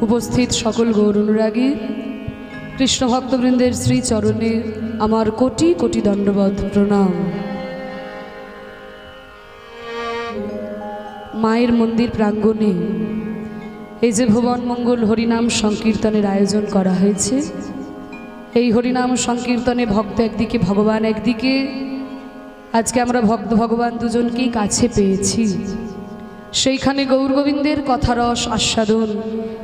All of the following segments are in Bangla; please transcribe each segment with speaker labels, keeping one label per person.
Speaker 1: উপস্থিত সকল গৌর অনুরাগী কৃষ্ণ ভক্তবৃন্দের শ্রী চরণে আমার কোটি কোটি দণ্ডবত প্রণাম। মায়ের মন্দির প্রাঙ্গণে এই যে ভুবন মঙ্গল হরিনাম সংকীর্তনের আয়োজন করা হয়েছে, এই হরিনাম সংকীর্তনে ভক্ত একদিকে, ভগবান একদিকে। আজকে আমরা ভক্ত ভগবান দুজনকেই কাছে পেয়েছি। সেইখানে গৌর গোবিন্দের কথারস আস্বাদন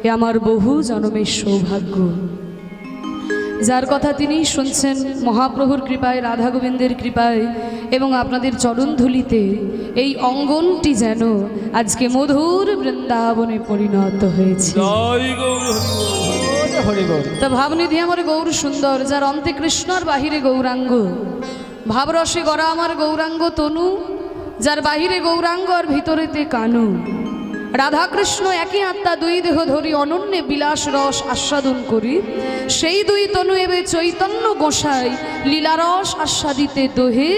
Speaker 1: এ আমার বহু জনমের সৌভাগ্য। যার কথা তিনিই শুনছেন মহাপ্রভুর কৃপায়, রাধা গোবিন্দের কৃপায় এবং আপনাদের চরণধুলিতে এই অঙ্গনটি যেন আজকে মধুর বৃন্দাবনে পরিণত হয়েছে। তা ভাবনিধি আমার গৌর সুন্দর, যার অন্তে কৃষ্ণ আর বাহিরে গৌরাঙ্গ, ভাবরসে গড়া আমার গৌরাঙ্গ তনু, যার বাহিরে গৌরাঙ্গ আর ভিতরেতে কানু। রাধাকৃষ্ণ একই আত্মা, দুই দেহ ধরি অনন্যে বিলাস রস আস্বাদন করি। সেই দুই তনু এবে চৈতন্য গোসাই লীলারস আস্বাদিতে দোহে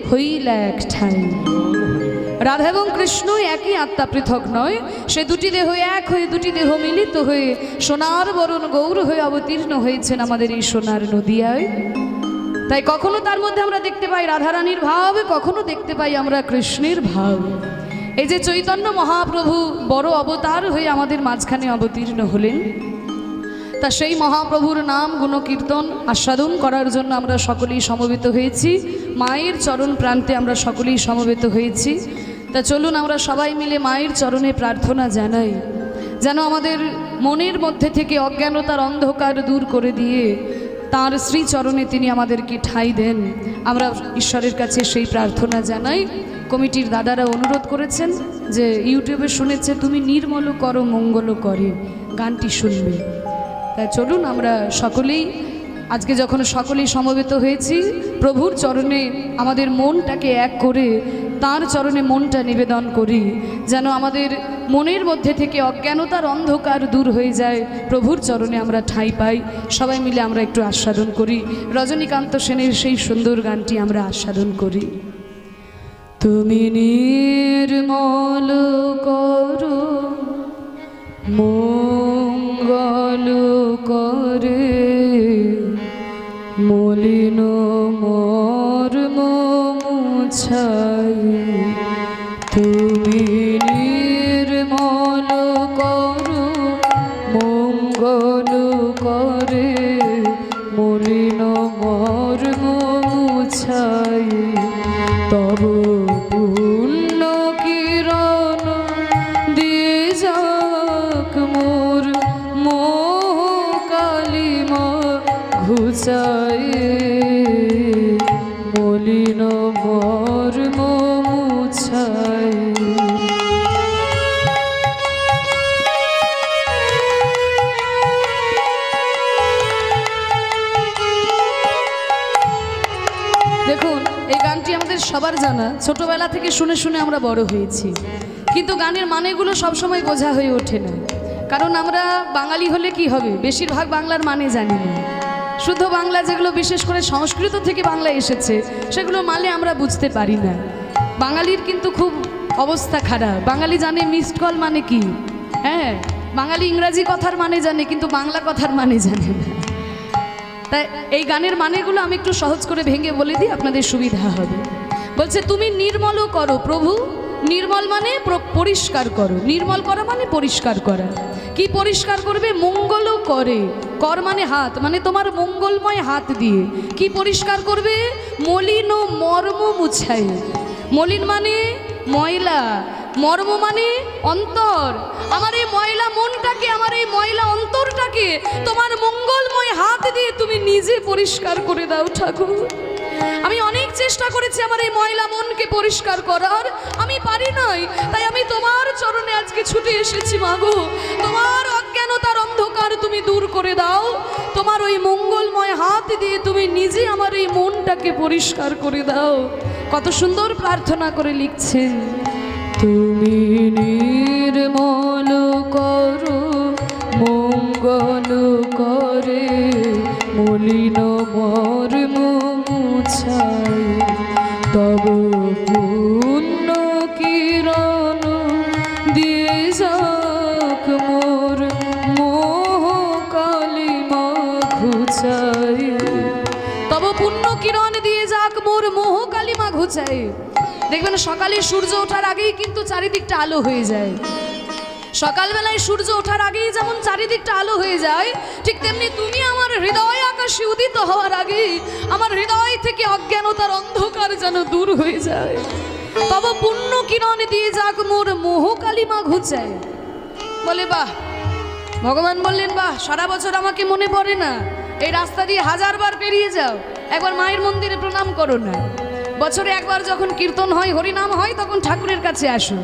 Speaker 1: হইল এক ঠাই। রাধা এবং কৃষ্ণ একই আত্মা, পৃথক নয়। সে দুটি দেহ এক হয়ে, দুটি দেহ মিলিত হয়ে সোনার বরণ গৌর হয়ে অবতীর্ণ হয়েছেন আমাদের এই সোনার নদিয়ায়। তাই কখনো তার মধ্যে আমরা দেখতে পাই রাধারানীর ভাব, কখনো দেখতে পাই আমরা কৃষ্ণের ভাব। এই যে চৈতন্য মহাপ্রভু বড় অবতার হয়ে আমাদের মাঝখানে অবতীর্ণ হলেন, তা সেই মহাপ্রভুর নাম গুণকীর্তন আস্বাদন করার জন্য আমরা সকলেই সমবেত হয়েছি। মায়ের চরণ প্রান্তে আমরা সকলেই সমবেত হয়েছি। তা চলুন আমরা সবাই মিলে মায়ের চরণে প্রার্থনা জানাই, যেন আমাদের মনের মধ্যে থেকে অজ্ঞানতার অন্ধকার দূর করে দিয়ে তাঁর শ্রীচরণে তিনি আমাদেরকে ঠাঁই দেন। আমরা ঈশ্বরের কাছে সেই প্রার্থনা জানাই। কমিটির দাদারা অনুরোধ করেছেন যে ইউটিউবে শুনেছে তুমি নির্মল করো মঙ্গল করে, গানটি শুনবে। তাই চলুন আমরা সকলেই আজকে যখন সকলেই সমবেত হয়েছি, প্রভুর চরণে আমাদের মনটাকে এক করে তাঁর চরণে মনটা নিবেদন করি, যেন আমাদের মনের মধ্যে থেকে অজ্ঞানতার অন্ধকার দূর হয়ে যায়, প্রভুর চরণে আমরা ঠাঁই পাই। সবাই মিলে আমরা একটু আস্বাদন করি রজনীকান্ত সেনের সেই সুন্দর গানটি আমরা আস্বাদন করি। তুমি নির্মল করো মঙ্গল করে, মলিন মর্ম মুছাই। তুমি নির্মল করো মঙ্গল করে, মলিন মর্ম মুছাই। তব পূর্ণ কিরণ দিয়ে যাক মোর মোহ কালিমা ঘুচাই, মলিন মর্ম মুছাই। দেখুন, এই গানটি আমাদের সবার জানা, ছোটবেলা থেকে শুনে শুনে আমরা বড় হয়েছি, কিন্তু গানের মানেগুলো সবসময় বোঝা হয়ে ওঠে না। কারণ আমরা বাঙালি হলে কি হবে, বেশিরভাগ বাংলার মানে জানি না। শুদ্ধ বাংলা যেগুলো বিশেষ করে সংস্কৃত থেকে বাংলা এসেছে, সেগুলো মানে আমরা বুঝতে পারি না। বাঙালির কিন্তু খুব অবস্থা খারাপ। বাঙালি জানে মিসড কল মানে কি, হ্যাঁ, বাঙালি ইংরাজি কথার মানে জানে, কিন্তু বাংলা কথার মানে জানে না। তাই এই গানের মানেগুলো আমি একটু সহজ করে ভেঙে বলে দিই, আপনাদের সুবিধা হবে। বলছে তুমি নির্মল করো প্রভু, নির্মল মানে পরিষ্কার করো, নির্মল করা মানে পরিষ্কার করা। কি পরিষ্কার করবে? মঙ্গল করে, কর মানে হাত, মানে তোমার মঙ্গলময় হাত দিয়ে কি পরিষ্কার করবে? মলিন মর্ম মুছাই। মলিন মানে ময়লা, মর্ম মানে অন্তর। আমার এই ময়লা মনটাকে, আমার এই ময়লা অন্তরটাকে তোমার মঙ্গলময় হাত দিয়ে তুমি নিজে পরিষ্কার করে দাও ঠাকুর। আমি অনেক চেষ্টা করেছি আমার এই ময়লা মনকে পরিষ্কার করার, আমি পারি নাই। তাই আমি তোমার চরণে আজকে ছুটে এসেছি মাগো। তোমার অজ্ঞানতার অন্ধকার তুমি দূর করে দাও, তোমার ওই মঙ্গলময় হাত দিয়ে তুমি নিজে আমার এই মনটাকে পরিষ্কার করে দাও। কত সুন্দর প্রার্থনা করে লিখছেন, তুমি নির্মল করো মঙ্গল করে, মলিন মর্ম মুছাই। তব পূর্ণ কিরণ দিয়ে যাক মোর মোহ তব পুণ্য কিরণ দিয়ে যাক মোর মোহ কালিমা ঘুচায়। দেখবেন সকালে সূর্য ওঠার আগেই কিন্তু চারিদিকটা আলো হয়ে যায়। সকালবেলায় সূর্য ওঠার আগেই যেমন চারিদিকটা আলো হয়ে যায়, ঠিক তেমনি তুমি আমার হৃদয় আকাশে উদিত হওয়ার আগেই আমার হৃদয় থেকে অজ্ঞানতার অন্ধকার যেন দূর হয়ে যায়। তব পুণ্য কিরণ দিয়ে যাক মোর মোহ কালিমা ঘুচায়। বলে বাহ, ভগবান বললেন বাহ, সারা বছর আমাকে মনে পড়ে না, এই রাস্তা দিয়ে 1000 বার পেরিয়ে যাও, একবার মায়ের মন্দিরে প্রণাম করো না। বছরে একবার যখন কীর্তন হয়, হরিনাম হয়, তখন ঠাকুরের কাছে আসো।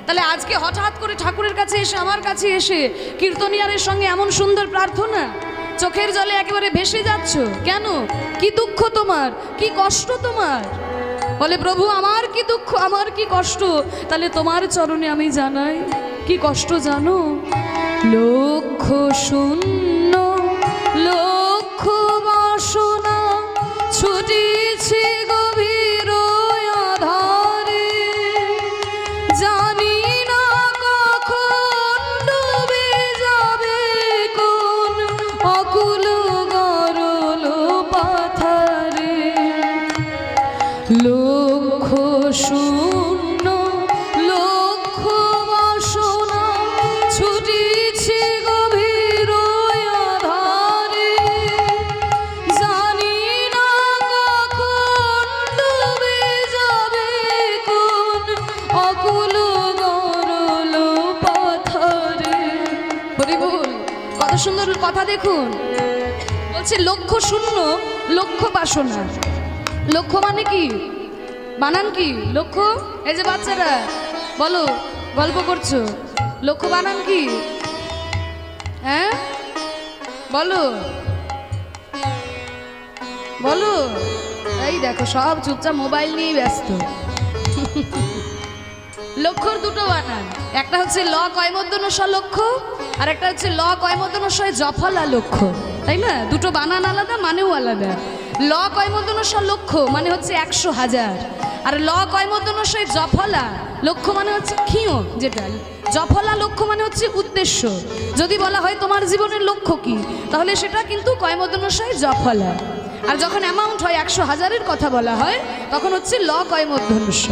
Speaker 1: তাহলে আজকে হঠাৎ করে ঠাকুরের কাছে এসে, আমার কাছে এসে কীর্তনিয়ারের সঙ্গে এমন সুন্দর প্রার্থনা, চোখের জলে একেবারে ভেসে যাচ্ছ কেন? কি দুঃখ তোমার, কি কষ্ট তোমার? বলে প্রভু আমার কি দুঃখ, আমার কি কষ্ট। তাহলে তোমার চরণে আমি জানাই, কি কষ্ট জানো? লক্ষ শূন্য লক্ষ বাসনা ছুটিছে গভীর আধারে, জানি না কখন ডুবে যাবে কোন অকুল গরল পাথারে। লক্ষ শূন্য লক্ষ বাসনা ছুটিছে গভীর আধারে, জানি না কখন ডুবে যাবে কোন অকুল গরল পাথরে। বলি বল, কত সুন্দর কথা দেখুন। বলছে লক্ষ শূন্য লক্ষ বাসনা। লক্ষ্য মানে কি? বানান কি লক্ষ্য? এই যে বাচ্চারা বলো, গল্প করছো, লক্ষ্য বানান কি? হ্যাঁ বলো বলো। এই দেখো সব চুপচাপ মোবাইল নিয়ে ব্যস্ত। লক্ষ্যর দুটো বানান, একটা হচ্ছে ল কয়মধ্যনস্য লক্ষ্য, আর একটা হচ্ছে ল কয়মধ্যনস্য জফলা লক্ষ্য, তাই না? দুটো বানান আলাদা, মানেও আলাদা। ল কয়মধ্যনস্য লক্ষ্য মানে হচ্ছে 100,000, আর ল কয়মধ্যনস্য জফলা লক্ষ্য মানে হচ্ছে ক্ষীয়, যেটা জফলা লক্ষ্য মানে হচ্ছে উদ্দেশ্য। যদি বলা হয় তোমার জীবনের লক্ষ্য কি, তাহলে সেটা কিন্তু কয়মধ্যনস্য জফলা। আর যখন অ্যামাউন্ট হয় 100,000-এর কথা বলা হয়, তখন হচ্ছে ল কয়মধ্যনস্য।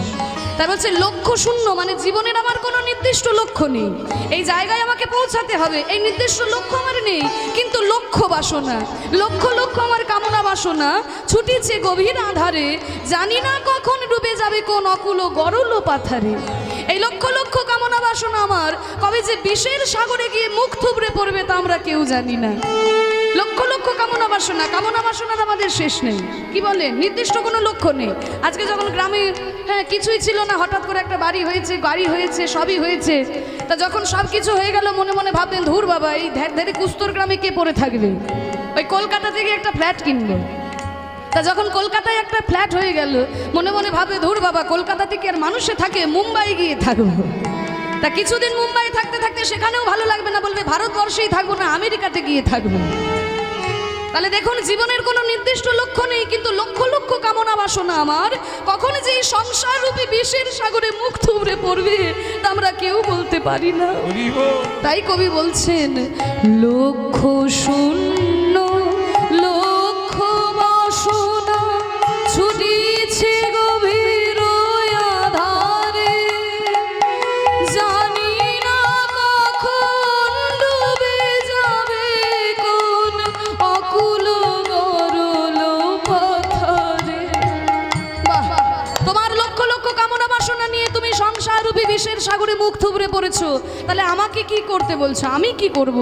Speaker 1: তার হচ্ছে লক্ষ্য শূন্য মানে জীবনের আমার কোনো নির্দিষ্ট লক্ষ্য নেই, এই জায়গায় আমাকে পৌঁছাতে হবে, এই নির্দিষ্ট লক্ষ্য আমার নেই, কিন্তু লক্ষ্য বাসনা, লক্ষ লক্ষ আমার কামনা বাসনা ছুটিছে গভীর আধারে, জানি না কখন ডুবে যাবে কোন অকুল গরল পাথারে। এই লক্ষ লক্ষ কামনা বাসনা আমার কবে যে বিষের সাগরে গিয়ে মুখ থুবড়ে পড়বে তা আমরা কেউ জানি না। লক্ষ লক্ষ কামনা বাসনা, কামনা বাসনার আমাদের শেষ নেই। কি বলেন? নির্দিষ্ট কোনো লক্ষ্য নেই। আজকে যখন গ্রামে কিছুই ছিল না, হঠাৎ করে একটা বাড়ি হয়েছে, গাড়ি হয়েছে, সবই হয়েছে, তা যখন সব কিছু হয়ে গেল মনে মনে ভাবলেন ধুর বাবা, এই ধেরে কুস্তর গ্রামে কে পড়ে থাকবে, ওই কলকাতা থেকে একটা ফ্ল্যাট কিনবো। তা যখন কলকাতায় একটা ফ্ল্যাট হয়ে গেল মনে মনে ভাববে ধুর বাবা, কলকাতা থেকে আর মানুষে থাকে, মুম্বাই গিয়ে থাকবো। তা কিছুদিন মুম্বাই থাকতে থাকতে সেখানেও ভালো লাগবে না, বলবে ভারতবর্ষেই থাকবো না, আমেরিকাতে গিয়ে থাকবো। তাহলে দেখুন জীবনের কোনো নির্দিষ্ট লক্ষ্য নেই, কিন্তু লক্ষ লক্ষ কামনা বাসনা আমার কখন যে এই সংসার রূপী বিষের সাগরে মুখ থুবড়ে পড়বে তা আমরা কেউ বলতে পারি না। তাই কবি বলছেন লক্ষ শূন্য লক্ষ বাসনা ছুটিছে গভীর আধারে, জানি না কখন ডুবে যাবে কোন অকুল গরল পাথারে। বাহ, তোমার লক্ষ লক্ষ কামনা বাসনা নিয়ে তুমি সংসার রূপী বিষের সাগরে মুখ থুবড়ে পড়েছো, তাহলে আমাকে কি করতে বলছো? আমি কি করব?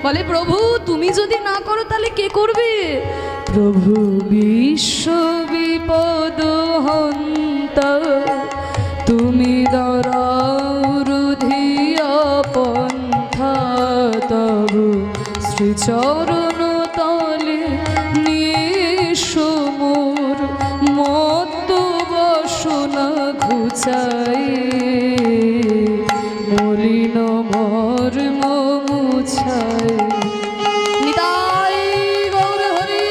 Speaker 1: বলে প্রভু তুমি যদি না করো তাহলে কে করবে? প্রভু বিশ্ব বিপদ হন্তা, তুমি দাঁড়াও রুধিয়া পন্থা, তব শ্রীচরণ তলে নিঃসমুর মত বসনা ঘুচাই, মলিন মর্ম মুছাই। নিতাই গৌর হরি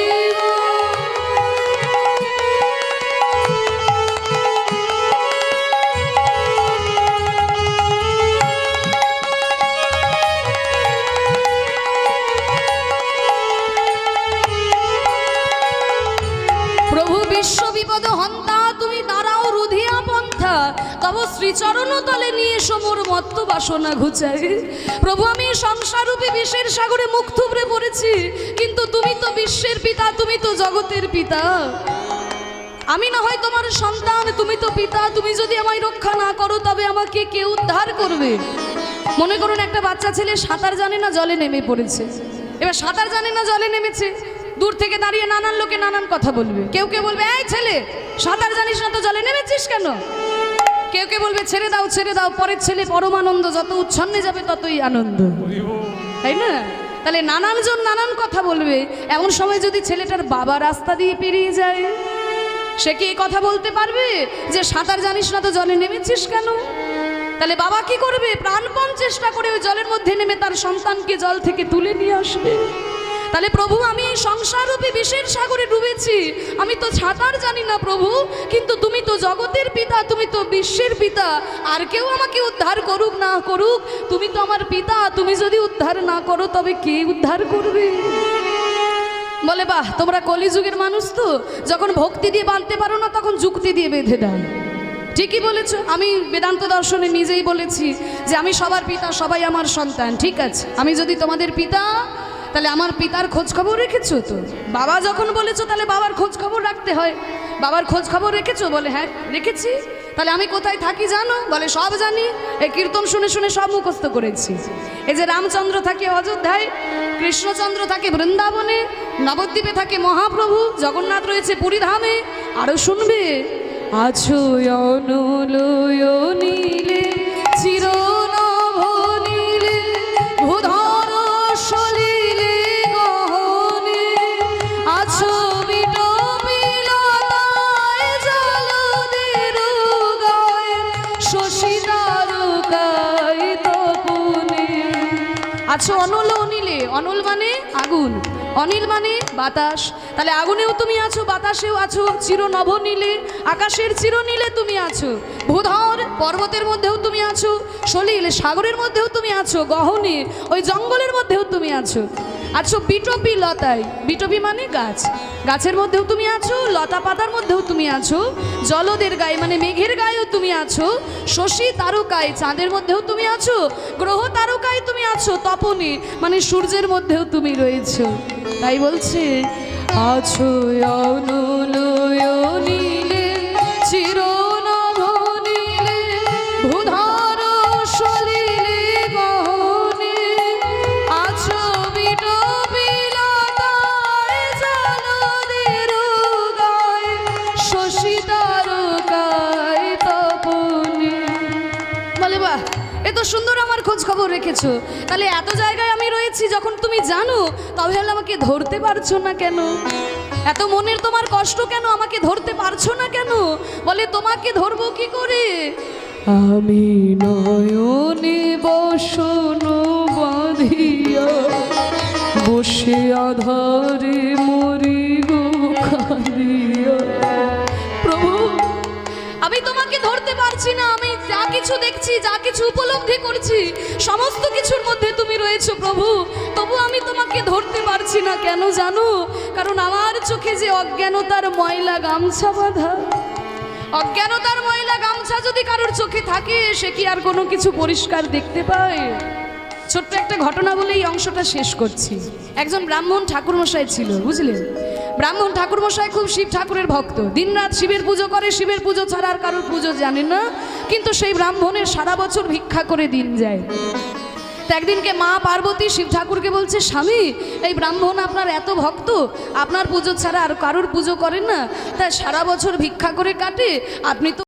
Speaker 1: শ্রীচরণ তলে নিয়ে সমর মত্ত বাসনা ঘুচাই। প্রভু আমি সংসাররূপী বিষের সাগরে মুখ থুবড়ে পড়েছি, কিন্তু তুমি তো বিশ্বের পিতা, তুমি তো জগতের পিতা। আমি না হয় তোমার সন্তান, তুমি তো পিতা। তুমি যদি আমায় রক্ষা না করো তবে আমাকে কে উদ্ধার করবে? মনে করুন একটা বাচ্চা ছেলে সাঁতার জানে না, জলে নেমে পড়েছে। এবার সাঁতার জানে না, জলে নেমেছে, দূর থেকে দাঁড়িয়ে নানান লোকে নানান কথা বলবে। কেউ কেউ বলবে এই ছেলে সাঁতার জানিস না তো জলে নেমেছিস কেন? কেউ কেউ বলবে ছেড়ে দাও ছেড়ে দাও, পরের ছেলে পরমানন্দ, যত উচ্ছন্নে যাবে ততই আনন্দ, তাই না? তাহলে নানানজন নানান কথা বলবে। এমন সময় যদি ছেলেটার বাবা রাস্তা দিয়ে পেরিয়ে যায়, সে কি এই কথা বলতে পারবে যে সাঁতার জানিস না তো জলে নেমেছিস কেন? তাহলে বাবা কি করবে? প্রাণপণ চেষ্টা করে ওই জলের মধ্যে নেমে তার সন্তানকে জল থেকে তুলে নিয়ে আসবে। তাহলে প্রভু আমি সংসাররূপী বিষের সাগরে ডুবেছি, আমি তো সাঁতার জানি না প্রভু, কিন্তু তুমি তো জগতের পিতা, তুমি তো বিশ্বের পিতা। আর কেউ আমাকে উদ্ধার করুক না করুক, তুমি তো আমার পিতা। তুমি যদি উদ্ধার না করো তবে কে উদ্ধার করবে? বলে বাহ, তোমরা কলিযুগের মানুষ তো, যখন ভক্তি দিয়ে বাঁধতে পারো না তখন যুক্তি দিয়ে বেঁধে দাও। ঠিকই বলেছো। আমি বেদান্ত দর্শনে নিজেই বলেছি যে আমি সবার পিতা, সবাই আমার সন্তান। ঠিক আছে, আমি যদি তোমাদের পিতা, তাহলে আমার পিতার খোঁজ খবর রেখেছো তো? বাবা যখন বলেছো তাহলে বাবার খোঁজ খবর রাখতে হয়। বাবার খোঁজ খবর রেখেছো? বলে হ্যাঁ রেখেছি। তাহলে আমি কোথায় থাকি জানো? বলে সব জানি, এই কীর্তন শুনে শুনে সব মুখস্থ করেছি। এই যে রামচন্দ্র থাকে অযোধ্যায়, কৃষ্ণচন্দ্র থাকে বৃন্দাবনে, নবদ্বীপে থাকে মহাপ্রভু, জগন্নাথ রয়েছে পুরীধামে। আরও শুনবে, আছো নীলে চির নভনীলে ভূধর সলিলে গহনে, আছো বিটপিলতায় জলদের গায়ে শশী তারকায় তপনে। আছো অনল অনিলে, অনল মানে আগুন, অনিল মানে বাতাস। তাহলে আগুনেও তুমি আছো, বাতাসেও আছো, চির নভনীলে আকাশের চিরনীলে তুমি আছো, ভূধর পর্বতের মধ্যেও তুমি আছো, সলিল সাগরের মধ্যেও তুমি আছো, গহনে ওই জঙ্গলের মধ্যেও তুমি আছো, আছো বিটপি লতায়, বিটপি মানে গাছ, গাছের মধ্যেও তুমি আছো, লতা পাতার মধ্যেও তুমি আছো, জলদের গায়ে মানে মেঘের গায়েও তুমি আছো, শশী তারকায় চাঁদের মধ্যেও তুমি আছো, গ্রহ তারকায় তুমি আছো, তপনে মানে সূর্যের মধ্যেও তুমি রয়েছো। তাই বলছে আছো অনল নীলে চির নভনীলে ভূধর সলিলে গহনে, আছো বিটপিলতায় জলদের গায়ে শশী তারকায় তপনে। বলে বাহ, এ তো সুন্দর আমার খোঁজ খবর রেখেছো। তাহলে এত জায়গায় আমি রয়েছি যখন তুমি জানো, তবে হলে আমাকে ধরতে পারছো না কেন? এত মনের তোমার কষ্ট কেন? আমাকে ধরতে পারছো না কেন? বলে তোমাকে ধরবো কি করে? আমি নয়নে বসন বাঁধিয়া বসে আধারে মরি গো কাঁদিয়া। প্রভু আমি তোমাকে ধরতে পারছি না, আমি যা কিছু দেখছি, যা কিছু উপলব্ধি করছি, সমস্ত কিছুর মধ্যে তুমি রয়েছো প্রভু, তবু আমি তোমাকে ধরতে পারছি না। কেন জানো? কারণ আমার চোখে যে অজ্ঞানতার ময়লা গামছা বাঁধা। অজ্ঞানতার ময়লা গামছা যদি কারোর চোখে থাকে, সে কি আর কোনো কিছু পরিষ্কার দেখতে পায়? ছোট্ট একটা ঘটনা বলে এই অংশটা শেষ করছি। একজন ব্রাহ্মণ ঠাকুরমশাই ছিল, বুঝলেন? ব্রাহ্মণ ঠাকুরমশাই খুব শিব ঠাকুরের ভক্ত, দিনরাত শিবের পুজো করে, শিবের পুজো ছাড়া আর কারোর পুজো জানে না। কিন্তু সেই ব্রাহ্মণের সারা বছর ভিক্ষা করে দিন যায়। তো একদিনকে মা পার্বতী শিব ঠাকুরকে বলছে, স্বামী এই ব্রাহ্মণ আপনার এত ভক্ত, আপনার পুজো ছাড়া আর কারোর পুজো করেন না, তাই সারা বছর ভিক্ষা করে কাটে, আপনি তো